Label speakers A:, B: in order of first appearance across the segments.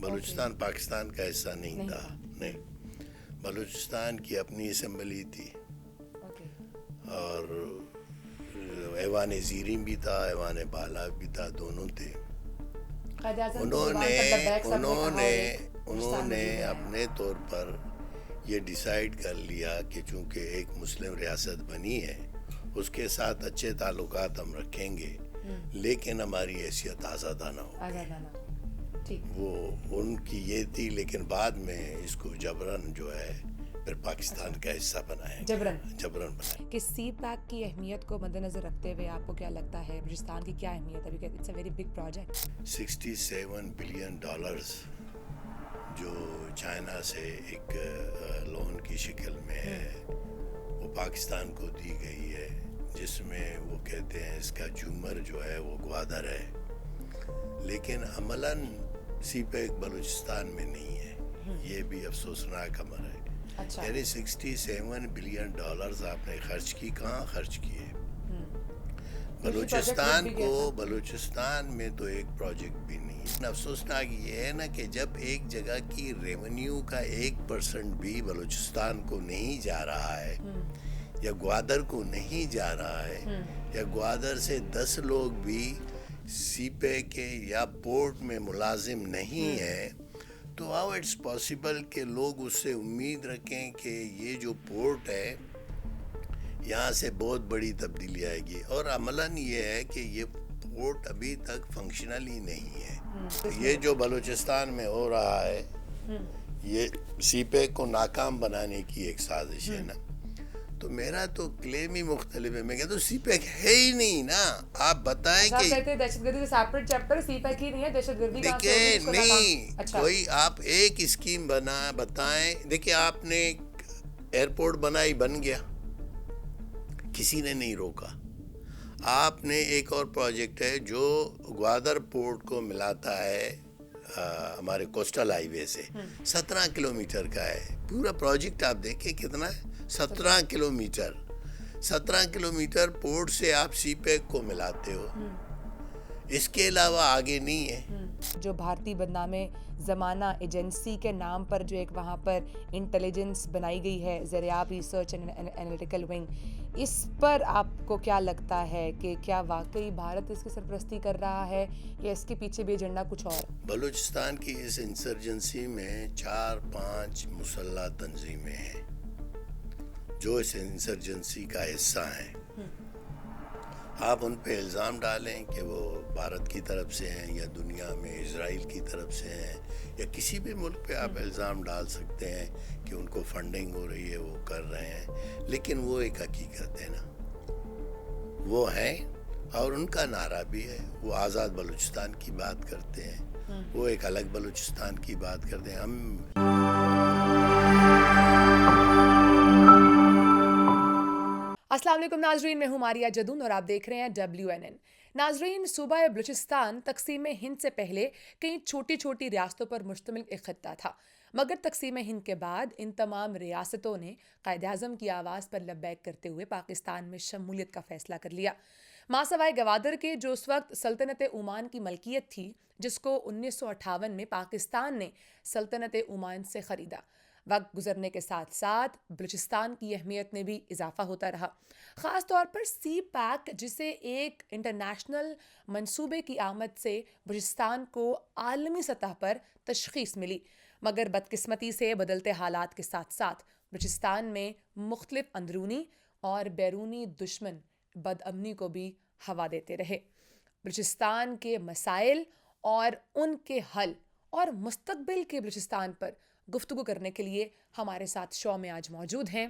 A: بلوچستان پاکستان کا حصہ نہیں تھا. نہیں, بلوچستان کی اپنی اسمبلی تھی اور ایوان زیریں بھی تھا, ایوان بالا بھی تھا, دونوں تھے. انہوں نے اپنے طور پر یہ ڈیسائیڈ کر لیا کہ چونکہ ایک مسلم ریاست بنی ہے اس کے ساتھ اچھے تعلقات ہم رکھیں گے, لیکن ہماری حیثیت آزادہ نہ ہو. وہ ان کی یہ تھی, لیکن بعد میں اس کو جبرن جو ہے پھر پاکستان کا حصہ بنایا, جبرن بنایا.
B: کہ سی پیک کی اہمیت کو مد نظر رکھتے ہوئے آپ کو کیا لگتا ہے بلوچستان کی کیا اہمیت ہے؟ Because it's a very big project.
A: $67 billion جو چائنا سے ایک لون کی شکل میں ہے وہ پاکستان کو دی گئی ہے, جس میں وہ کہتے ہیں اس کا جومر جو ہے وہ گوادر ہے, لیکن عملاً سی پیک بلوچستان میں نہیں ہے. یہ بھی افسوسناک امر ہے. یعنی $67 بلین آپ نے خرچ کی, کہاں خرچ کیے؟ بلوچستان کو. بلوچستان میں تو ایک پروجیکٹ بھی نہیں ہے. افسوسناک یہ ہے نا کہ جب ایک جگہ کی ریونیو کا 1% بھی بلوچستان کو نہیں جا رہا ہے, یا گوادر کو نہیں جا رہا ہے, یا گوادر سے 10 لوگ بھی سی پے کے یا پورٹ میں ملازم نہیں ہیں, تو ہاؤ اٹس پاسبل کہ لوگ اس سے امید رکھیں کہ یہ جو پورٹ ہے یہاں سے بہت بڑی تبدیلی آئے گی. اور عملاً یہ ہے کہ یہ پورٹ ابھی تک فنکشنل ہی نہیں ہے. یہ جو بلوچستان میں ہو رہا ہے یہ سی پیک کو ناکام بنانے کی ایک سازش ہے نا. تو میرا تو کلیم ہی مختلف ہے. میں کہتا ہوں سی پیک ہے ہی نہیں نا. آپ بتائیں کہ
B: دہشت گردی کا سیپریٹ چیپٹر سی پیک ہی نہیں ہے, دہشت گردی کا
A: نہیں کوئی. آپ ایک اسکیم بتائیں. دیکھیں آپ نے ایئرپورٹ بنائی, بن گیا, کسی نے نہیں روکا. آپ نے ایک اور پروجیکٹ ہے جو گوادر پورٹ کو ملاتا ہے ہمارے کوسٹل ہائی وے سے, 17 کلومیٹر کا ہے پورا پروجیکٹ. آپ دیکھیں کتنا ہے, 17 کلومیٹر. 17 کلومیٹر پورٹ سے آپ سی پیک کو ملاتے ہو, اس کے علاوہ آگے نہیں ہے.
B: جو بھارتی بدنامے زمانہ ایجنسی کے نام پر جو ایک وہاں پر انٹیلیجنس بنائی گئی ہے, زریعاب ریسرچ اینڈ انالیٹیکل ونگ, اس پر آپ کو کیا لگتا ہے کہ کیا واقعی بھارت اس کی سرپرستی کر رہا ہے یا اس کے پیچھے بھی ایجنڈا کچھ اور؟
A: بلوچستان کی اس انسرجنسی میں 4-5 مسلح تنظیمیں ہیں جو اس انسرجنسی کا حصہ ہیں. آپ ان پہ الزام ڈالیں کہ وہ بھارت کی طرف سے ہیں یا دنیا میں اسرائیل کی طرف سے ہیں, یا کسی بھی ملک پہ آپ الزام ڈال سکتے ہیں کہ ان کو فنڈنگ ہو رہی ہے, وہ کر رہے ہیں, لیکن وہ ایک حقیقت ہے نا, وہ ہیں. اور ان کا نعرہ بھی ہے, وہ آزاد بلوچستان کی بات کرتے ہیں, وہ ایک الگ بلوچستان کی بات کرتے ہیں.
B: السلام علیکم ناظرین, میں ہوں ماریہ جدون اور آپ دیکھ رہے ہیں WNN. ناظرین, صوبہ بلوچستان تقسیم ہند سے پہلے کئی چھوٹی چھوٹی ریاستوں پر مشتمل ایک خطہ تھا, مگر تقسیم ہند کے بعد ان تمام ریاستوں نے قائد اعظم کی آواز پر لبیک کرتے ہوئے پاکستان میں شمولیت کا فیصلہ کر لیا. ماسوائے گوادر کے جو اس وقت سلطنت عمان کی ملکیت تھی, جس کو 1958 میں پاکستان نے سلطنت عمان سے خریدا. وقت گزرنے کے ساتھ ساتھ بلوچستان کی اہمیت میں بھی اضافہ ہوتا رہا, خاص طور پر سی پیک, جسے ایک انٹرنیشنل منصوبے کی آمد سے بلوچستان کو عالمی سطح پر تشخیص ملی. مگر بدقسمتی سے بدلتے حالات کے ساتھ ساتھ بلوچستان میں مختلف اندرونی اور بیرونی دشمن بد امنی کو بھی ہوا دیتے رہے. بلوچستان کے مسائل اور ان کے حل اور مستقبل کے بلوچستان پر گفتگو کرنے کے لیے ہمارے ساتھ شو میں آج موجود ہیں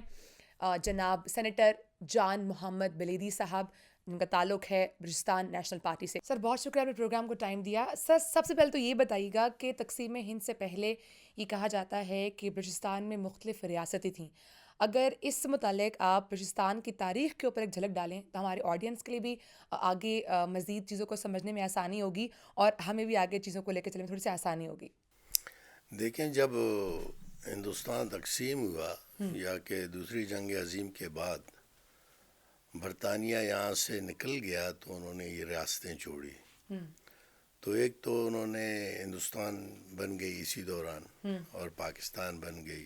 B: جناب سینیٹر جان محمد بلیدی صاحب, جن کا تعلق ہے بلوچستان نیشنل پارٹی سے. سر, بہت شکریہ آپ نے پروگرام کو ٹائم دیا. سر, سب سے پہلے تو یہ بتائیے گا کہ تقسیم ہند سے پہلے یہ کہا جاتا ہے کہ بلوچستان میں مختلف ریاستیں تھیں. اگر اس متعلق آپ بلوچستان کی تاریخ کے اوپر ایک جھلک ڈالیں تو ہمارے آڈینس کے لیے بھی آگے مزید چیزوں کو سمجھنے میں آسانی ہوگی اور ہمیں بھی آگے چیزوں کو لے کے چلنے میں تھوڑی سی آسانی ہوگی.
A: دیکھیں, جب ہندوستان تقسیم ہوا یا کہ دوسری جنگ عظیم کے بعد برطانیہ یہاں سے نکل گیا تو انہوں نے یہ ریاستیں چھوڑی. تو ایک تو انہوں نے ہندوستان بن گئی اسی دوران اور پاکستان بن گئی،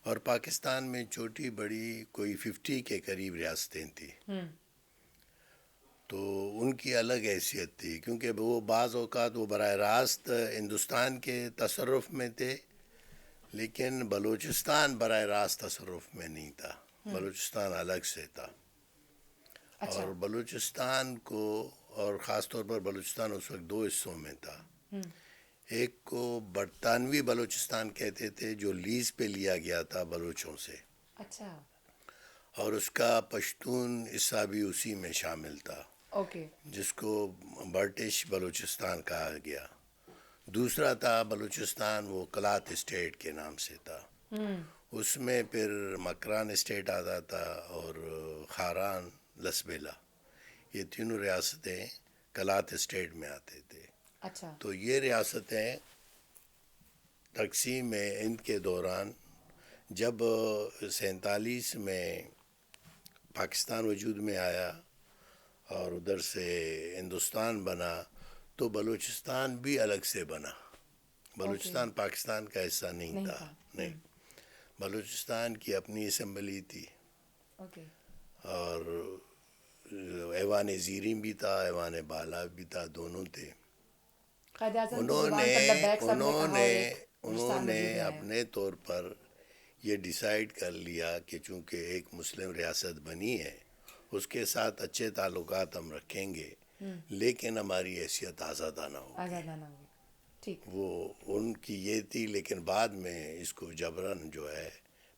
A: اور پاکستان میں چھوٹی بڑی کوئی 50 کے قریب ریاستیں تھیں، تو ان کی الگ حیثیت تھی، کیونکہ وہ بعض اوقات وہ براہ راست ہندوستان کے تصرف میں تھے، لیکن بلوچستان براہ راست تصرف میں نہیں تھا، بلوچستان الگ سے تھا۔
B: اچھا،
A: اور بلوچستان کو، اور خاص طور پر بلوچستان اس وقت دو حصوں میں تھا، ایک کو برطانوی بلوچستان کہتے تھے جو لیز پہ لیا گیا تھا بلوچوں سے،
B: اچھا،
A: اور اس کا پشتون حصہ بھی اسی میں شامل تھا،
B: اوکے،
A: جس کو برٹش بلوچستان کہا گیا۔ دوسرا تھا بلوچستان، وہ کلات اسٹیٹ کے نام سے تھا، اس میں پھر مکران اسٹیٹ آتا تھا اور خاران، لسبیلا، یہ تینوں ریاستیں کلات اسٹیٹ میں آتے تھے۔
B: اچھا،
A: تو یہ ریاستیں تقسیم ہند کے دوران، جب 47 میں پاکستان وجود میں آیا اور ادھر سے ہندوستان بنا، تو بلوچستان بھی الگ سے بنا، بلوچستان پاکستان کا حصہ نہیں تھا، نہیں، بلوچستان کی اپنی اسمبلی تھی،
B: اوکے،
A: اور ایوان زیریں بھی تھا، ایوان بالا بھی تھا، دونوں تھے۔
B: قائد اعظم کی
A: انہوں
B: زبان
A: نے
B: پر لبیک سب نے
A: انہوں
B: کہا
A: نے
B: اور ایک
A: انہوں
B: بلوچستان
A: نے
B: وجود میں آیا۔
A: اپنے طور پر یہ ڈیسائیڈ کر لیا کہ چونکہ ایک مسلم ریاست بنی ہے، اس کے ساتھ اچھے تعلقات ہم رکھیں گے، لیکن ہماری حیثیت آزادانہ ہوگی۔
B: آزادانہ ہوگی، ٹھیک،
A: وہ ان کی یہ تھی، لیکن بعد میں اس کو جبراً جو ہے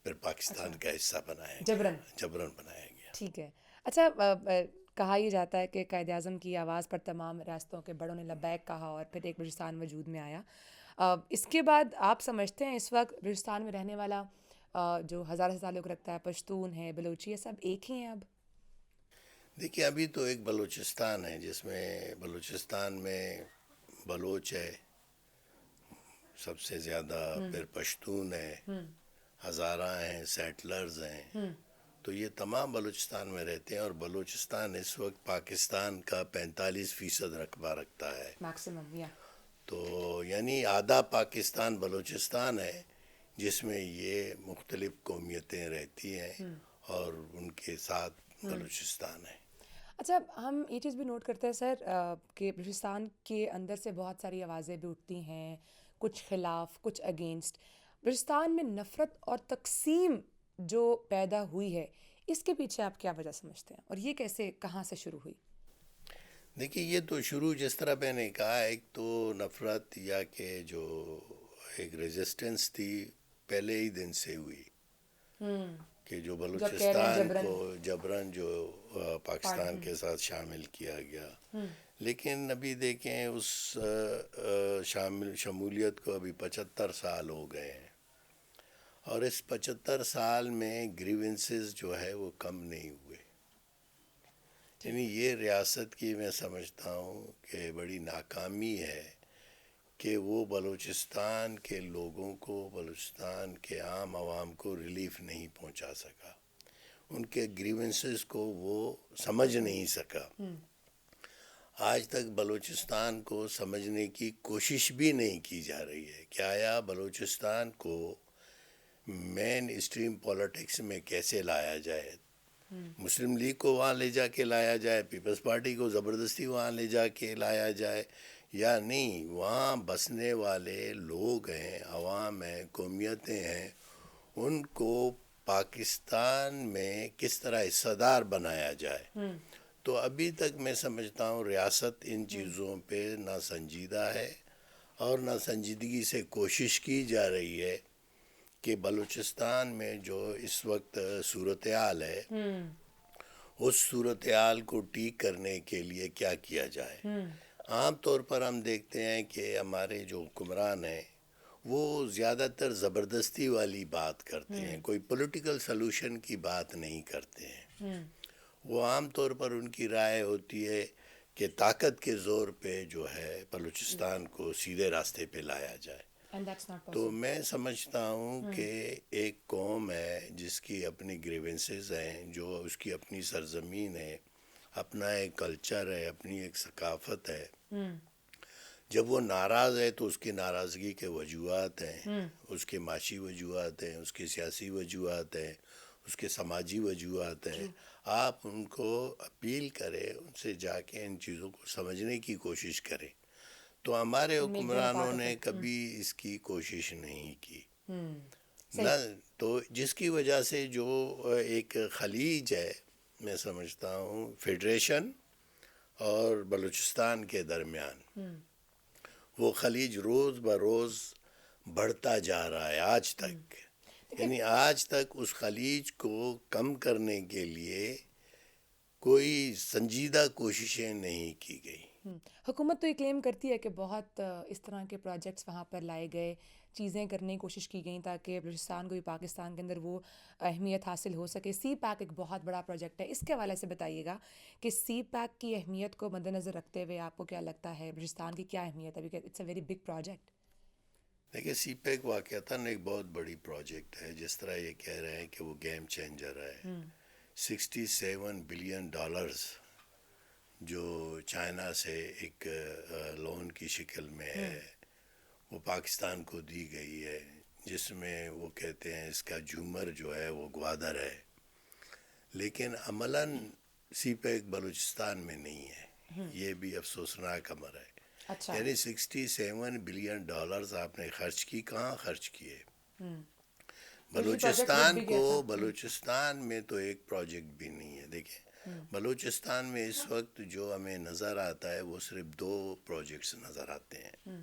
A: پھر پاکستان کا حصہ بنایا گیا، جبراً بنایا گیا۔
B: ٹھیک ہے۔ اچھا، کہا یہ جاتا ہے کہ قائد اعظم کی آواز پر تمام ریاستوں کے بڑوں نے لبیک کہا اور پھر ایک بلوچستان وجود میں آیا۔ اس کے بعد آپ سمجھتے ہیں اس وقت بلوچستان میں رہنے والا جو ہزار سے تعلق رکھتا ہے، پشتون ہے، بلوچی ہے، سب ایک ہی ہیں اب؟
A: دیکھیے، ابھی تو ایک بلوچستان ہے جس میں بلوچستان میں بلوچ ہے سب سے زیادہ، پھر پشتون ہے، ہزارہ ہیں، سیٹلرز ہیں، تو یہ تمام بلوچستان میں رہتے ہیں، اور بلوچستان اس وقت پاکستان کا 45% رقبہ رکھتا ہے،
B: میکسیمم، یا
A: تو یعنی آدھا پاکستان بلوچستان ہے، جس میں یہ مختلف قومیتیں رہتی ہیں، اور ان کے ساتھ بلوچستان ہے۔
B: اچھا، ہم یہ چیز بھی نوٹ کرتے ہیں سر کہ بلوچستان کے اندر سے بہت ساری آوازیں بھی اٹھتی ہیں، کچھ خلاف، کچھ اگینسٹ۔ بلوچستان میں نفرت اور تقسیم جو پیدا ہوئی ہے، اس کے پیچھے آپ کیا وجہ سمجھتے ہیں، اور یہ کیسے، کہاں سے شروع ہوئی؟
A: دیکھیے، یہ تو شروع جس طرح میں نے کہا، ایک تو نفرت یا کہ جو ایک ریزسٹنس تھی پہلے ہی دن سے ہوئی، کہ جو
B: جو آپ کہہ رہے ہیں
A: بلوچستان
B: جبرن
A: کو جبراً جو پاکستان
B: پارٹ،
A: کے ساتھ شامل کیا گیا، لیکن ابھی دیکھیں اس شمولیت کو ابھی 75 سال ہو گئے ہیں، اور اس 75 سال میں گریونسز جو ہے وہ کم نہیں ہوئے، یعنی یہ ریاست کی میں سمجھتا ہوں کہ بڑی ناکامی ہے کہ وہ بلوچستان کے لوگوں کو، بلوچستان کے عام عوام کو ریلیف نہیں پہنچا سکا، ان کے گریونسز کو وہ سمجھ نہیں سکا، آج تک بلوچستان کو سمجھنے کی کوشش بھی نہیں کی جا رہی ہے کہ آیا بلوچستان کو مین اسٹریم پولیٹکس میں کیسے لایا جائے، مسلم لیگ کو وہاں لے جا کے لایا جائے، پیپلز پارٹی کو زبردستی وہاں لے جا کے لایا جائے، یا نہیں وہاں بسنے والے لوگ ہیں، عوام ہیں، قومیتیں ہیں، ان کو پاکستان میں کس طرح حصہ دار بنایا جائے۔ تو ابھی تک میں سمجھتا ہوں ریاست ان چیزوں پہ نہ سنجیدہ ہے، اور نہ سنجیدگی سے کوشش کی جا رہی ہے کہ بلوچستان میں جو اس وقت صورتحال ہے، اس صورتحال کو ٹھیک کرنے کے لیے کیا کیا جائے۔ عام طور پر ہم دیکھتے ہیں کہ ہمارے جو حکمران ہیں وہ زیادہ تر زبردستی والی بات کرتے ہیں، کوئی پولیٹیکل سلوشن کی بات نہیں کرتے ہیں، وہ عام طور پر ان کی رائے ہوتی ہے کہ طاقت کے زور پہ جو ہے بلوچستان کو سیدھے راستے پہ لایا جائے۔
B: اینڈ دیٹس ناٹ
A: تو
B: پاسبل۔
A: میں سمجھتا ہوں کہ ایک قوم ہے جس کی اپنی گریونسز ہیں، جو اس کی اپنی سرزمین ہے، اپنا ایک کلچر ہے، اپنی ایک ثقافت ہے، جب وہ ناراض ہے تو اس کی ناراضگی کے وجوہات ہیں، اس کے معاشی وجوہات ہیں، اس کے سیاسی وجوہات ہیں، اس کے سماجی وجوہات ہیں. آپ ان کو اپیل کریں، ان سے جا کے ان چیزوں کو سمجھنے کی کوشش کریں. تو ہمارے
B: And make them a
A: حکمرانوں
B: part of
A: نے
B: it.
A: کبھی اس کی کوشش نہیں کی.
B: صحیح.
A: نہ تو جس کی وجہ سے جو ایک خلیج ہے، میں سمجھتا ہوں فیڈریشن اور بلوچستان کے درمیان، وہ خلیج روز بروز بڑھتا جا رہا ہے آج تک. یعنی آج تک اس خلیج کو کم کرنے کے لیے کوئی سنجیدہ کوششیں نہیں کی گئی.
B: حکومت تو یہ کلیم کرتی ہے کہ بہت اس طرح کے پروجیکٹس وہاں پر لائے گئے، چیزیں کرنے کی کوشش کی گئیں تاکہ بلوچستان کو بھی پاکستان کے اندر وہ اہمیت حاصل ہو سکے. سی پیک ایک بہت بڑا پروجیکٹ ہے، اس کے حوالے سے بتائیے گا کہ سی پیک کی اہمیت کو مد نظر رکھتے ہوئے آپ کو کیا لگتا ہے بلوچستان کی کیا اہمیت ہے؟ Because it's a very big project.
A: دیکھیں سی پیک واقعتاً ایک بہت بڑی پروجیکٹ ہے. جس طرح یہ کہہ رہے ہیں کہ وہ گیم چینجر ہے. $67 بلین جو چائنا سے ایک لون کی شکل میں ہے، وہ پاکستان کو دی گئی ہے، جس میں وہ کہتے ہیں اس کا جومر جو ہے وہ گوادر ہے. لیکن عملاً سی پیک بلوچستان میں نہیں ہے. یہ بھی افسوسناک امر ہے.
B: اچھا.
A: یعنی $67 بلین آپ نے خرچ کی، کہاں خرچ کیے؟ بلوچستان کو، بلوچستان میں تو ایک پروجیکٹ بھی نہیں ہے. دیکھیں بلوچستان میں اس وقت جو ہمیں نظر آتا ہے وہ صرف 2 پروجیکٹس نظر آتے ہیں.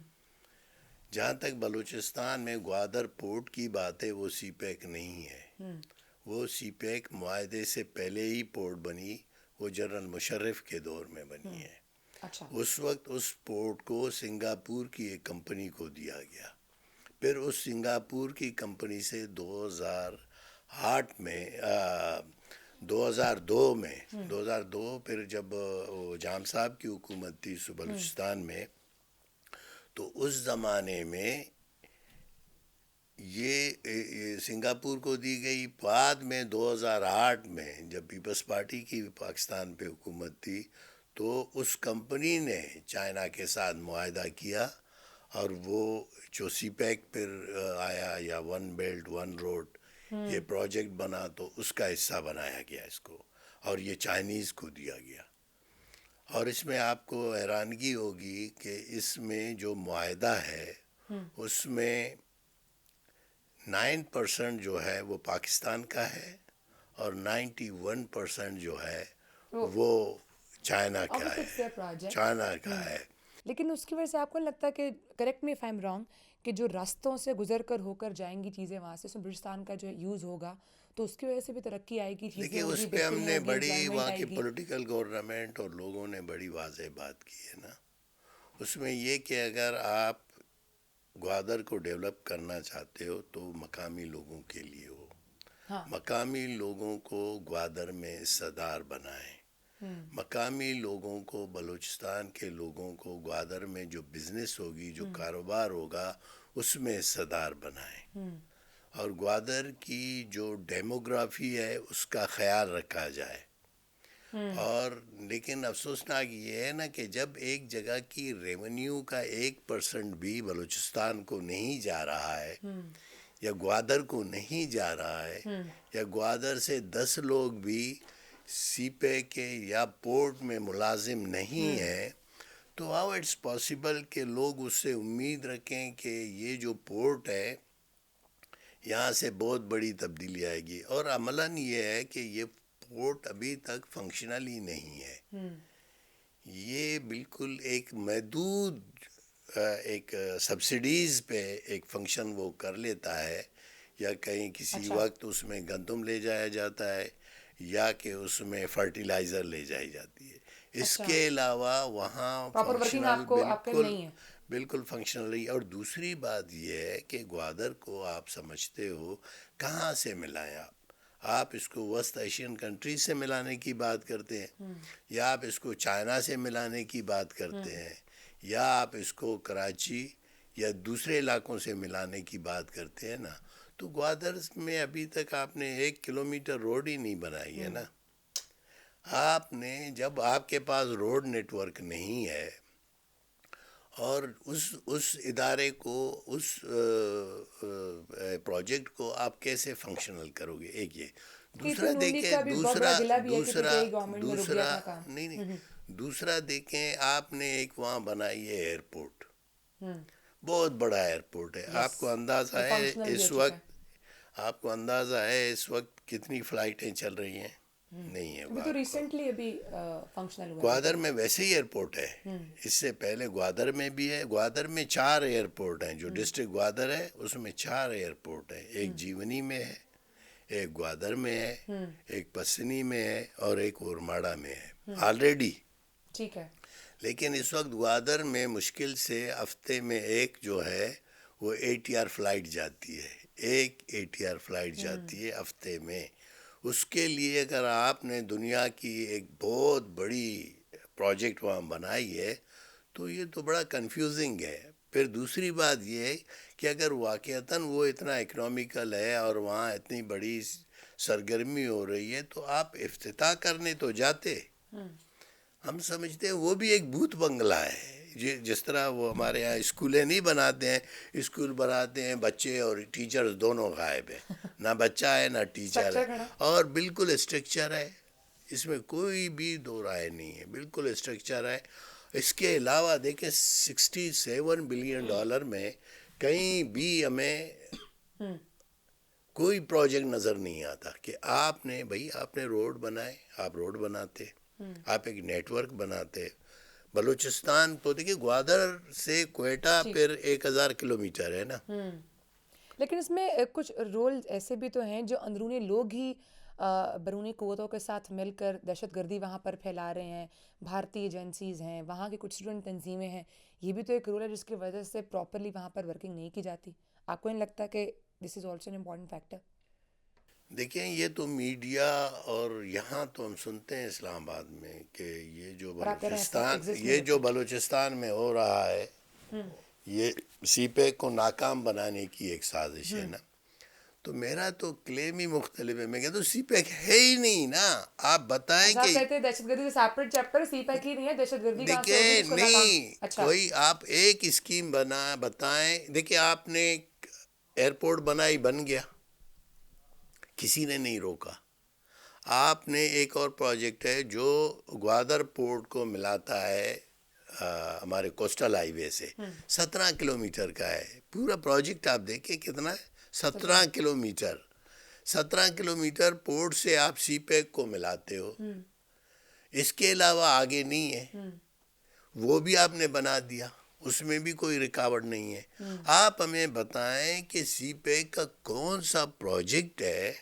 A: جہاں تک بلوچستان میں گوادر پورٹ کی بات ہے، وہ سی پیک نہیں ہے. وہ سی پیک معاہدے سے پہلے ہی پورٹ بنی، وہ جنرل مشرف کے دور میں بنی ہے.
B: اچھا.
A: اس وقت اس پورٹ کو سنگاپور کی ایک کمپنی کو دیا گیا. پھر اس سنگاپور کی کمپنی سے 2008 میں 2002 پھر جب جام صاحب کی حکومت تھی بلوچستان میں، تو اس زمانے میں یہ سنگاپور کو دی گئی. بعد میں 2008 میں جب پیپلز پارٹی کی پاکستان پہ حکومت تھی، تو اس کمپنی نے چائنا کے ساتھ معاہدہ کیا، اور وہ جو سی پیک پھر آیا یا ون بیلٹ ون روڈ یہ پروجیکٹ بنا، تو اس کا حصہ بنایا گیا اس کو، اور یہ چائنیز کو دیا گیا. اور اس میں آپ کو حیرانگی ہوگی کہ اس میں جو معاہدہ ہے اس میں 9% جو ہے وہ پاکستان کا ہے، اور 91% جو ہے وہ چائنا کا ہے. چائنا کا ہے.
B: لیکن اس کی وجہ سے آپ کو لگتا ہے کہ correct me if I am wrong کہ جو راستوں سے گزر کر ہو کر جائیں گی چیزیں وہاں سے، اس میں بلوچستان کا جو یوز ہوگا تو اس کی وجہ سے بھی ترقی آئے گی، چیزیں
A: دیکھیے
B: ہوگی،
A: اس پہ ہم
B: بہتری
A: نے
B: ہوگی،
A: بڑی
B: امپلائمنٹ
A: وہاں
B: آئے
A: کی
B: گی.
A: پولیٹیکل گورنمنٹ اور لوگوں نے بڑی واضح بات کی ہے نا. اس میں یہ کہ اگر آپ گوادر کو ڈیولپ کرنا چاہتے ہو تو مقامی لوگوں کے لیے ہو. مقامی لوگوں کو گوادر میں حصہ بنائیں. مقامی لوگوں کو، بلوچستان کے لوگوں کو گوادر میں جو بزنس ہوگی، جو کاروبار ہوگا، اس میں حصہ دار بنائیں. اور گوادر کی جو ڈیموگرافی ہے اس کا خیال رکھا جائے. اور لیکن افسوسناک یہ ہے نا کہ جب ایک جگہ کی ریونیو کا 1% بھی بلوچستان کو نہیں جا رہا ہے، یا گوادر کو نہیں جا رہا ہے، یا گوادر سے 10 لوگ بھی سی پے کے یا پورٹ میں ملازم نہیں ہیں، تو ہاؤ اٹس پاسبل کہ لوگ اس سے امید رکھیں کہ یہ جو پورٹ ہے یہاں سے بہت بڑی تبدیلی آئے گی. اور عملاً یہ ہے کہ یہ پورٹ ابھی تک فنکشنل ہی نہیں ہے. یہ بالکل ایک محدود ایک سبسڈیز پہ ایک فنکشن وہ کر لیتا ہے، یا کہیں کسی وقت اس میں گندم لے جایا جاتا ہے، یا کہ اس میں فرٹیلائزر لے جائی جاتی ہے. اس کے علاوہ وہاں فنکشنل بالکل فنکشنل رہی. اور دوسری بات یہ ہے کہ گوادر کو آپ سمجھتے ہو کہاں سے ملائیں؟ آپ اس کو وسط ایشین کنٹریز سے ملانے کی بات کرتے ہیں، یا آپ اس کو چائنا سے ملانے کی بات کرتے ہیں، یا آپ اس کو کراچی یا دوسرے علاقوں سے ملانے کی بات کرتے ہیں نا. تو گوادر میں ابھی تک آپ نے 1 کلومیٹر روڈ ہی نہیں بنائی ہے نا. آپ نے، جب آپ کے پاس روڈ نیٹ ورک نہیں ہے اور اس ادارے کو اس پروجیکٹ کو آپ کیسے فنکشنل کرو گے؟ ایک یہ دوسرا
B: نونی
A: دیکھیں،
B: کا بھی بہت بڑا ضلع بھی ہے کیونکہ کئی گورنمنٹ میں رک گیا
A: دوسرا
B: تھا کام.
A: نہیں دوسرا دیکھیں، آپ نے ایک وہاں بنائی ہے ایئرپورٹ، بہت بڑا ایئرپورٹ ہے. آپ کو اندازہ ہے
B: فنکشنل بھی ہو
A: اس
B: چکا ہے.
A: وقت، آپ کو اندازہ ہے اس وقت کتنی فلائٹیں چل رہی ہیں؟ نہیں ہے
B: ابھی تو
A: آپ کو.
B: ریسنٹلی ابھی فنکشنل ہوا ہے.
A: گوادر میں ویسے ہی ایئرپورٹ ہے، اس سے پہلے گوادر میں بھی ہے. گوادر میں 4 ایئرپورٹ ہیں، جو ڈسٹرکٹ گوادر ہے اس میں 4 ایئرپورٹ ہیں. ایک جیونی میں ہے، ایک گوادر میں ہے، ایک پسنی میں ہے، اور ایک اورماڑا میں ہے آلریڈی.
B: ٹھیک ہے.
A: لیکن اس وقت گوادر میں مشکل سے ہفتے میں ایک جو ہے وہ ATR فلائٹ جاتی ہے، ایک ATR فلائٹ جاتی ہے ہفتے میں. اس کے لیے اگر آپ نے دنیا کی ایک بہت بڑی پروجیکٹ وہاں بنائی ہے تو یہ تو بڑا کنفیوزنگ ہے. پھر دوسری بات یہ ہے کہ اگر واقعتاً وہ اتنا اکنامیکل ہے اور وہاں اتنی بڑی سرگرمی ہو رہی ہے تو آپ افتتاح کرنے تو جاتے. ہم سمجھتے ہیں وہ بھی ایک بھوت بنگلہ ہے. جس طرح وہ ہمارے یہاں اسکولیں نہیں بناتے ہیں، اسکول بناتے ہیں بچے اور ٹیچرز دونوں غائب ہیں، نہ بچہ ہے نہ ٹیچر ہے،
B: اسٹرکچر کھڑا.
A: اور بالکل اسٹرکچر ہے. اس میں کوئی بھی دو رائے نہیں ہے، بالکل اسٹرکچر ہے. اس کے علاوہ دیکھیں $67 بلین میں کہیں بھی ہمیں کوئی پروجیکٹ نظر نہیں آتا کہ آپ نے روڈ بنائے، آپ روڈ بناتے، آپ ایک نیٹ ورک بناتے. بلوچستان تو دیکھیے گوادر سے کوئٹہ پھر 1000 کلومیٹر ہے نا.
B: لیکن اس میں کچھ رول ایسے بھی تو ہیں جو اندرونی لوگ ہی بیرونی قوتوں کے ساتھ مل کر دہشت گردی وہاں پر پھیلا رہے ہیں. بھارتی ایجنسیز ہیں، وہاں کی کچھ اسٹوڈنٹ تنظیمیں ہیں. یہ بھی تو ایک رول ہے جس کی وجہ سے پراپرلی وہاں پر ورکنگ نہیں کی جاتی. آپ کو نہیں لگتا کہ this is also an important factor?
A: دیکھیں یہ تو میڈیا، اور یہاں تو ہم سنتے ہیں اسلام آباد میں کہ یہ جو
B: اور آپ کہہ رہے ہیں ایسا ایگزسٹ نہیں
A: یہ
B: ہوتا.
A: جو بلوچستان میں ہو رہا ہے یہ سی پیک کو ناکام بنانے کی ایک سازش ہے نا. تو میرا تو کلیم ہی مختلف ہے. میں کہتا ہوں سی پیک ہے ہی نہیں نا. آپ بتائیں
B: اچھا، آپ
A: کہ
B: کہتے ہیں دہشت گردی کا سیپریٹ چیپٹر سی پیک ہی نہیں ہے، دہشت گردی کہاں سے ہوگی
A: دیکھیں
B: جس کو ناکام.
A: نہیں
B: اچھا.
A: کوئی آپ ایک اسکیم بتائیں. دیکھیں آپ نے ایئرپورٹ بنائی، بن گیا، کسی نے نہیں روکا. آپ نے ایک اور پروجیکٹ ہے جو گوادر پورٹ کو ملاتا ہے ہمارے کوسٹل ہائی وے سے، 17 کلومیٹر کا ہے. پورا پروجیکٹ آپ دیکھیں کتنا ہے، 17 کلومیٹر. 17 کلومیٹر پورٹ سے آپ سی پیک کو ملاتے ہو. اس کے علاوہ آگے نہیں ہے. وہ بھی آپ نے بنا دیا، اس میں بھی کوئی رکاوٹ نہیں ہے. آپ ہمیں بتائیں کہ سی پیک کا کون سا پروجیکٹ ہے،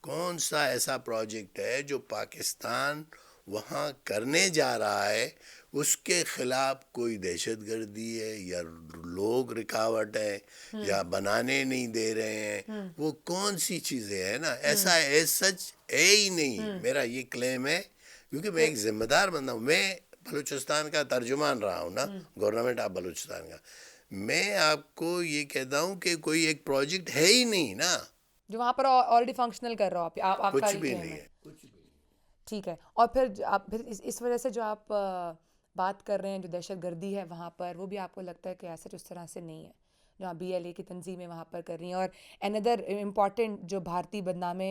A: کون سا ایسا پروجیکٹ ہے جو پاکستان وہاں کرنے جا رہا ہے، اس کے خلاف کوئی دہشت گردی ہے یا لوگ رکاوٹ ہے یا بنانے نہیں دے رہے ہیں. وہ کون سی چیزیں ہیں نا، ایسا ایز سچ ہے ہی نہیں. میرا یہ کلیم ہے کیونکہ میں ایک ذمہ دار بندہ ہوں. میں بلوچستان کا ترجمان رہا ہوں نا، گورنمنٹ آف بلوچستان کا. میں آپ کو یہ کہتا ہوں کہ کوئی ایک پروجیکٹ ہے ہی نہیں نا،
B: جو وہاں پر آلریڈی فنکشنل کر رہا ہو آپ کا
A: کچھ
B: یہ
A: بھی
B: کلیم
A: نہیں
B: ہے.
A: ہے.
B: ٹھیک ہے. اور پھر آپ پھر اس وجہ سے جو آپ بات کر رہے ہیں جو دہشت گردی ہے وہاں پر، وہ بھی آپ کو لگتا ہے کہ ایسا اس طرح سے نہیں ہے جو BLA کی تنظیمیں وہاں پر کر رہی ہیں. اور اندر امپورٹنٹ جو بھارتی بدنام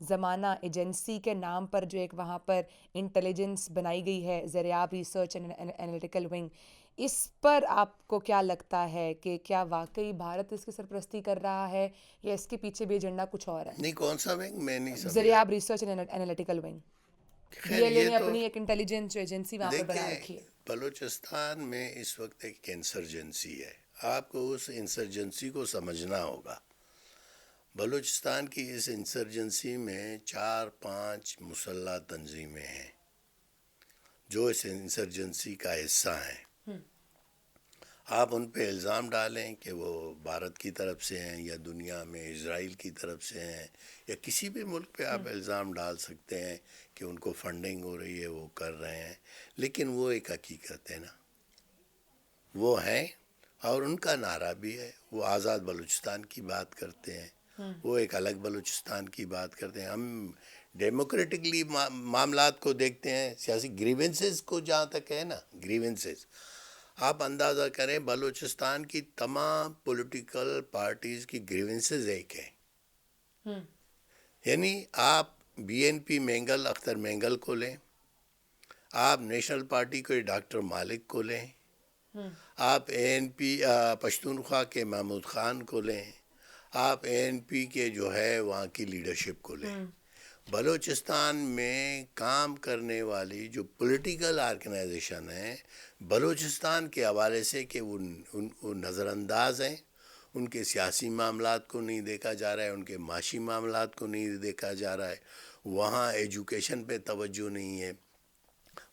B: زمانہ ایجنسی کے نام پر جو ایک وہاں پر انٹیلیجنس بنائی گئی ہے، زریاب ریسرچ اینڈ انالیٹیکل ونگ، اس پر آپ کو کیا لگتا ہے کہ کیا واقعی بھارت اس کی سرپرستی کر رہا ہے یا اس کے پیچھے بھی ایجنڈا کچھ اور ہے؟
A: نہیں کون سا ونگ میں نہیں سمجھا.
B: زریاب ریسرچ اینڈ انالیٹیکل ونگ،
A: خیر
B: BLA
A: یہ
B: نے
A: تو
B: اپنی ایک انٹیلیجنس جو ایجنسی وہاں پر بنا
A: دیکھیں
B: رکھی ہے.
A: بلوچستان میں اس وقت ایک انسرجنسی ہے. آپ کو اس انسرجنسی کو سمجھنا ہوگا. بلوچستان کی اس انسرجنسی میں 4-5 مسلح تنظیمیں ہیں جو اس انسرجنسی کا حصہ ہیں. آپ ان پہ الزام ڈالیں کہ وہ بھارت کی طرف سے ہیں یا دنیا میں اسرائیل کی طرف سے ہیں یا کسی بھی ملک پہ آپ الزام ڈال سکتے ہیں کہ ان کو فنڈنگ ہو رہی ہے، وہ کر رہے ہیں. لیکن وہ ایک حقیقت ہے نا، وہ ہیں اور ان کا نعرہ بھی ہے. وہ آزاد بلوچستان کی بات کرتے ہیں، وہ ایک الگ بلوچستان کی بات کرتے ہیں. ہم ڈیموکریٹکلی معاملات کو دیکھتے ہیں، سیاسی گریونسز کو جہاں تک ہے نا، گریونسز آپ اندازہ کریں بلوچستان کی تمام پولیٹیکل پارٹیز کی گریونسز ایک ہیں. یعنی آپ B N P Mengal Akhtar Mengal کو لیں, آپ نیشنل پارٹی کے ڈاکٹر مالک کو لیں, آپ اے این پی پشتونخوا کے محمود خان کو لیں, آپ اے این پی کے جو ہے وہاں کی لیڈرشپ کو لیں. بلوچستان میں کام کرنے والی جو پولیٹیکل آرگنائزیشن ہیں بلوچستان کے حوالے سے کہ وہ نظر انداز ہیں, ان کے سیاسی معاملات کو نہیں دیکھا جا رہا ہے, ان کے معاشی معاملات کو نہیں دیکھا جا رہا ہے, وہاں ایجوکیشن پہ توجہ نہیں ہے,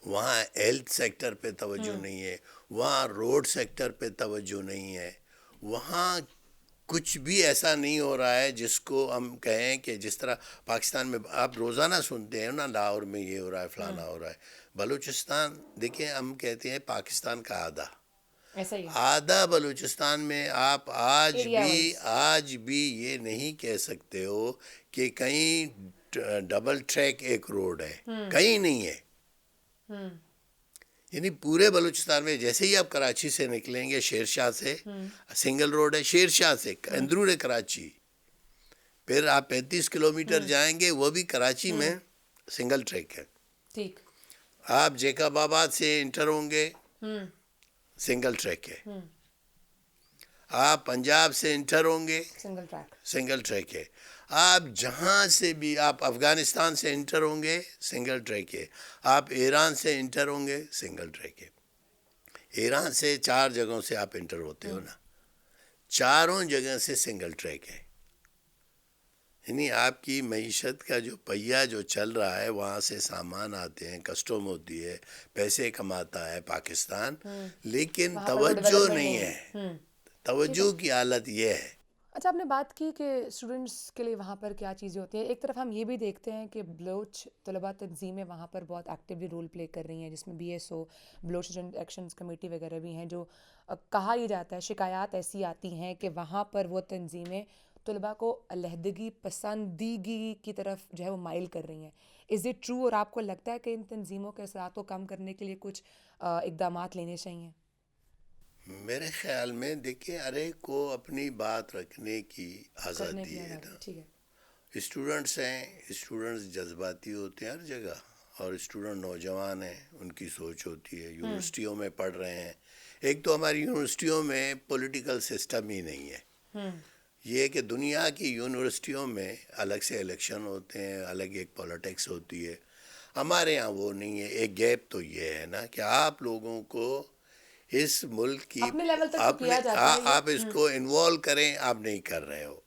A: وہاں ہیلتھ سیکٹر پہ توجہ نہیں ہے, وہاں روڈ سیکٹر پہ توجہ نہیں ہے, وہاں کچھ بھی ایسا نہیں ہو رہا ہے جس کو ہم کہیں کہ جس طرح پاکستان میں آپ روزانہ سنتے ہیں نا لاہور میں یہ ہو رہا ہے فلانا ہو رہا ہے. بلوچستان دیکھیں ہم کہتے ہیں پاکستان کا آدھا,
B: ایسا ہی ہے
A: آدھا بلوچستان میں آپ
B: ایریا وائز.
A: آج بھی یہ نہیں کہہ سکتے ہو کہ کہیں ڈبل ٹریک ایک روڈ ہے, کہیں نہیں ہے. یعنی پورے بلوچستان میں جیسے ہی آپ کراچی سے نکلیں گے شیر شاہ سے سنگل روڈ ہے, شیر شاہ سے اندرون کراچی, پھر آپ 35 کلومیٹر جائیں گے وہ بھی کراچی میں سنگل ٹریک ہے.
B: ٹھیک.
A: آپ جیکب آباد سے انٹر ہوں گے سنگل ٹریک ہے. آپ پنجاب سے انٹر ہوں گے
B: سنگل ٹریک.
A: سنگل ٹریک ہے. آپ جہاں سے بھی آپ افغانستان سے انٹر ہوں گے سنگل ٹریک ہے. آپ ایران سے انٹر ہوں گے سنگل ٹریک ہے. ایران سے 4 جگہوں سے آپ انٹر ہوتے ہو نا, چاروں جگہ سے سنگل ٹریک ہے. یعنی آپ کی معیشت کا جو پہیہ جو چل رہا ہے وہاں سے سامان آتے ہیں, کسٹم ہوتی ہے, پیسے کماتا ہے پاکستان, لیکن
B: وہاں پر وہ
A: توجہ
B: ڈیولپمنٹ
A: نہیں ہے. توجہ کی حالت یہ ہے.
B: اچھا, آپ نے بات کی کہ اسٹوڈنٹس کے لیے وہاں پر کیا چیزیں ہوتی ہیں. ایک طرف ہم یہ بھی دیکھتے ہیں کہ بلوچ طلباء تنظیمیں وہاں پر بہت ایکٹیولی رول پلے کر رہی ہیں, جس میں B S O, Baloch student actions committee وغیرہ بھی ہیں, جو کہا یہ جاتا ہے شکایات ایسی آتی ہیں کہ وہاں پر وہ تنظیمیں طلباء کو علیحدگی پسندیدگی کی طرف جو ہے وہ مائل کر رہی ہیں. از اٹ ٹرو, اور آپ کو لگتا ہے کہ ان تنظیموں کے اثرات کو کم کرنے کے لیے کچھ اقدامات لینے چاہیے؟
A: میرے خیال میں دیکھیں ہر ایک کو اپنی بات رکھنے کی آزادی ہے نا.
B: ٹھیک ہے.
A: اسٹوڈنٹس ہیں, اسٹوڈنٹس جذباتی ہوتے ہیں ہر جگہ, اور اسٹوڈنٹ نوجوان ہیں, ان کی سوچ ہوتی ہے, یونیورسٹیوں میں پڑھ رہے ہیں. ایک تو ہماری یونیورسٹیوں میں پولیٹیکل سسٹم ہی نہیں ہے. یہ کہ دنیا کی یونیورسٹیوں میں الگ سے الیکشن ہوتے ہیں, الگ ایک پولیٹکس ہوتی ہے. ہمارے ہاں وہ نہیں ہے. ایک گیپ تو یہ ہے نا کہ آپ لوگوں کو اس ملک کی
B: اپنے لیول تک تو کیا جاتا ہے یہ.
A: آپ اس کو انوالو کریں, آپ نہیں کر رہے ہو.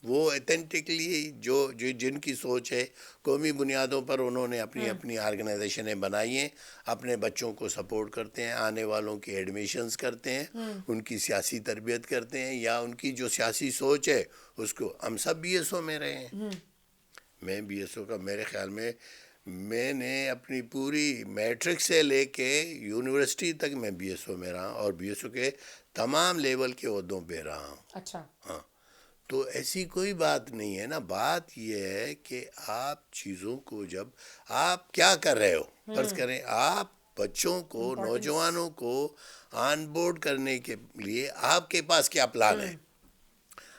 A: وہ ایتھینٹکلی جو جن کی سوچ ہے قومی بنیادوں پر انہوں نے اپنی آرگنائزیشنیں بنائی ہیں, اپنے بچوں کو سپورٹ کرتے ہیں, آنے والوں کی ایڈمیشنز کرتے ہیں, ان کی سیاسی تربیت کرتے ہیں, یا ان کی جو سیاسی سوچ ہے اس کو. ہم سب بی ایس او میں رہے ہیں, میں بی ایس او کا, میرے خیال میں نے اپنی پوری میٹرک سے لے کے یونیورسٹی تک میں بی ایس او میں رہا, اور بی ایس او کے تمام لیول کے عہدوں پہ رہا ہوں.
B: اچھا.
A: ہاں, تو ایسی کوئی بات نہیں ہے نا. بات یہ ہے کہ آپ چیزوں کو جب آپ کیا کر رہے ہو, فرض کریں آپ بچوں کو نوجوانوں کو آن بورڈ کرنے کے لیے آپ کے پاس کیا پلان ہے.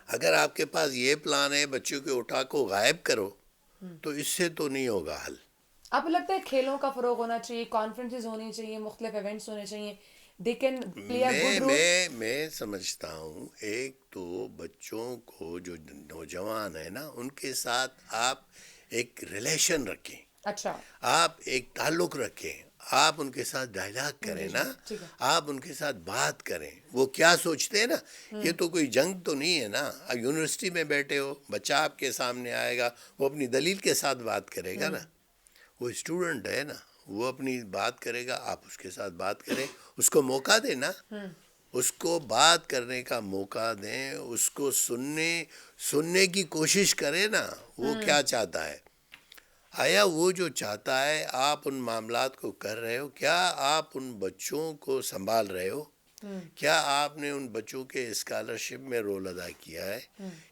A: اگر آپ کے پاس یہ پلان ہے بچوں کے اٹھا کو غائب کرو, تو اس سے تو نہیں ہوگا حل.
B: آپ کو لگتا ہے کھیلوں کا فروغ ہونا چاہیے, کانفرنسز ہونی چاہیے, مختلف ایونٹس ہونے چاہیے, they can play a good role?
A: میں سمجھتا ہوں ایک تو بچوں کو جو نوجوان ہیں نا ان کے ساتھ آپ ایک ریلیشن رکھیں.
B: اچھا.
A: آپ ایک تعلق رکھیں, آپ ان کے ساتھ ڈائلاگ کریں نا,
B: ٹھیک ہے.
A: آپ ان کے ساتھ بات کریں, وہ کیا سوچتے ہیں نا. یہ تو کوئی جنگ تو نہیں ہے نا. آپ یونیورسٹی میں بیٹھے ہو, بچہ آپ کے سامنے آئے گا, وہ اپنی دلیل کے ساتھ بات کرے گا نا. وہ اسٹوڈنٹ ہے نا, وہ اپنی بات کرے گا, آپ اس کے ساتھ بات کریں, اس کو موقع دیں نا, اس کو بات کرنے کا موقع دیں, اس کو سننے کی کوشش کریں نا وہ کیا چاہتا ہے. آیا وہ جو چاہتا ہے آپ ان معاملات کو کر رہے ہو, کیا آپ ان بچوں کو سنبھال رہے ہو, کیا آپ نے ان بچوں کے اسکالرشپ میں رول ادا کیا ہے,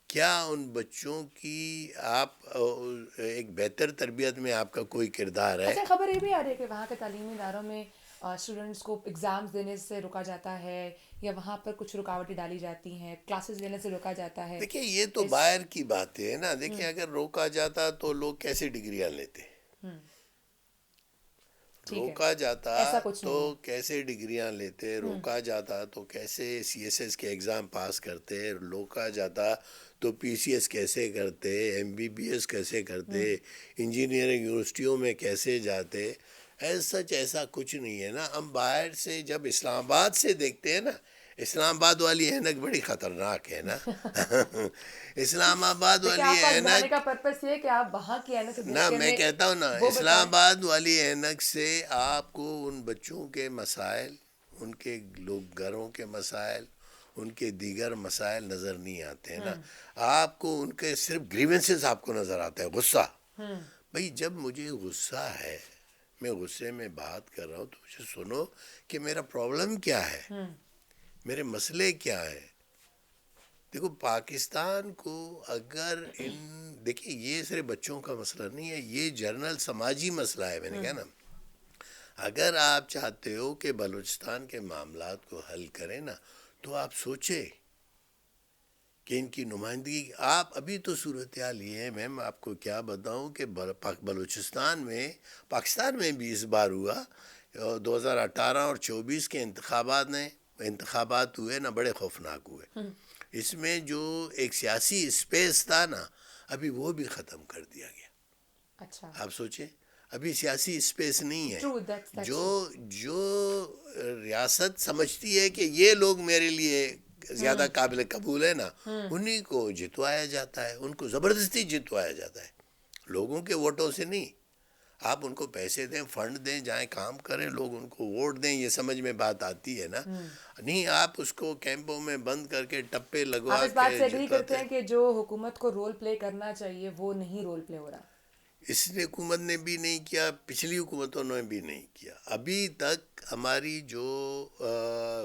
A: کیا ان بچوں کی آپ ایک بہتر تربیت میں آپ کا کوئی کردار ہے.
B: اچھا, خبر یہ بھی آ رہی ہے کہ وہاں کے تعلیمی اداروں میں اسٹوڈنٹس کو ایگزامس دینے سے روکا جاتا ہے یا وہاں پر کچھ رکاوٹیں ڈالی جاتی ہیں, کلاسز لینے سے روکا جاتا ہے؟
A: دیکھیے یہ تو باہر کی بات ہے نا. دیکھیے اگر روکا جاتا تو لوگ کیسے ڈگریاں لیتے, روکا جاتا
B: ایسا کچھ
A: تو
B: نہیں ہے.
A: کیسے ڈگریاں لیتے, روکا جاتا تو کیسے سی ایس ایس کے ایگزام پاس کرتے, روکا جاتا تو پی سی ایس کیسے کرتے, ایم بی بی ایس کیسے کرتے, انجینئرنگ یونیورسٹیوں میں کیسے جاتے. ایسا کچھ نہیں ہے نا. ہم باہر سے جب اسلام آباد سے دیکھتے ہیں نا, اسلام آباد والی اینک بڑی خطرناک ہے نا. اسلام آباد
B: دیکھیں
A: والی
B: آپ کا بنانے
A: اینک
B: کا پرپس یہ ہے کہ آپ وہاں کی اینک سے
A: نا,
B: دیکھ
A: میں
B: کے
A: کہتا ہوں نا,
B: وہ
A: اسلام
B: بتائیں.
A: آباد والی اینک سے آپ کو ان بچوں کے مسائل, ان کے لوگ گھروں کے مسائل, ان کے دیگر مسائل نظر نہیں آتے ہیں نا. آپ کو ان کے صرف گریونسز آپ کو نظر آتا ہے, غصہ. بھئی جب مجھے غصہ ہے, میں غصے میں بات کر رہا ہوں تو مجھے سنو کہ میرا پرابلم کیا ہے, میرے مسئلے کیا ہے. دیکھو پاکستان کو اگر دیکھیے یہ صرف بچوں کا مسئلہ نہیں ہے, یہ جنرل سماجی مسئلہ ہے. میں نے کہا نا, اگر آپ چاہتے ہو کہ بلوچستان کے معاملات کو حل کریں نا, تو آپ سوچیں کہ ان کی نمائندگی. آپ ابھی تو صورتحال یہ ہے میم, آپ کو کیا بتاؤں کہ بلوچستان میں, پاکستان میں بھی اس بار ہوا, 2018 اور 24 کے انتخابات ہوئے نا, بڑے خوفناک ہوئے. اس میں جو ایک سیاسی اسپیس تھا نا, ابھی وہ بھی ختم کر دیا گیا.
B: اچھا,
A: آپ سوچیں, ابھی سیاسی اسپیس نہیں ہے.
B: True, that's true.
A: جو ریاست سمجھتی ہے کہ یہ لوگ میرے لیے زیادہ قابل قبول ہے نا, انہی کو جتوایا جاتا ہے, ان کو زبردستی جتوایا جاتا ہے, لوگوں کے ووٹوں سے نہیں. آپ ان کو پیسے دیں, فنڈ دیں, جائیں کام کریں, لوگ ان کو ووٹ دیں, یہ سمجھ میں بات آتی ہے نا. نہیں, آپ اس کو کیمپوں میں بند کر کے ٹپے
B: آپ
A: لگوا
B: اس بات
A: کے
B: سے ایگری کرتے
A: جتواتے
B: ہیں
A: ہیں.
B: کہ جو حکومت کو رول پلے کرنا چاہیے وہ نہیں رول پلے ہو رہا؟
A: اس نے حکومت نے بھی نہیں کیا, پچھلی حکومتوں نے بھی نہیں کیا. ابھی تک ہماری جو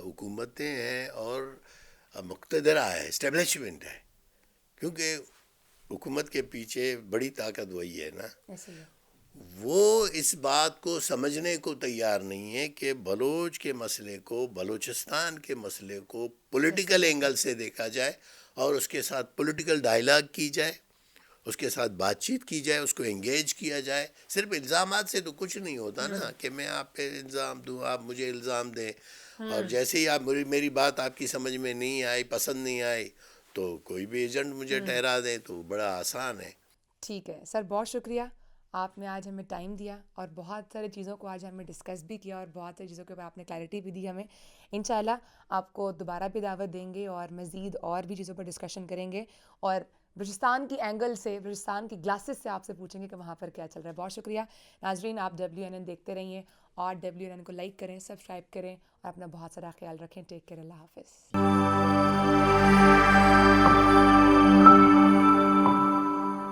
A: حکومتیں ہیں اور مقتدرہ ہے, اسٹیبلشمنٹ ہے, کیونکہ حکومت کے پیچھے بڑی طاقت وہی ہے نا,
B: ایسے ہی.
A: وہ اس بات کو سمجھنے کو تیار نہیں ہے کہ بلوچ کے مسئلے کو, بلوچستان کے مسئلے کو پولیٹیکل اینگل سے دیکھا جائے اور اس کے ساتھ پولیٹیکل ڈائلاگ کی جائے, اس کے ساتھ بات چیت کی جائے, اس کو انگیج کیا جائے. صرف الزامات سے تو کچھ نہیں ہوتا نا, کہ میں آپ پہ الزام دوں, آپ مجھے الزام دیں, اور جیسے ہی آپ میری بات آپ کی سمجھ میں نہیں آئی, پسند نہیں آئی, تو کوئی بھی ایجنٹ مجھے ٹھہرا دیں, تو بڑا آسان ہے.
B: ٹھیک ہے سر, بہت شکریہ, آپ نے آج ہمیں ٹائم دیا اور بہت ساری چیزوں کو آج ہمیں ڈسکس بھی کیا اور بہت ساری چیزوں کے اوپر آپ نے کلیئرٹی بھی دی ہمیں. انشاءاللہ آپ کو دوبارہ بھی دعوت دیں گے اور مزید اور بھی چیزوں پر ڈسکشن کریں گے, اور بلوچستان کی اینگل سے, بلوچستان کی گلاسز سے آپ سے پوچھیں گے کہ وہاں پر کیا چل رہا ہے. بہت شکریہ ناظرین, آپ WNN دیکھتے رہیے اور WNN کو لائک کریں, سبسکرائب کریں اور اپنا بہت سارا خیال رکھیں. ٹیک کیئر, اللہ حافظ.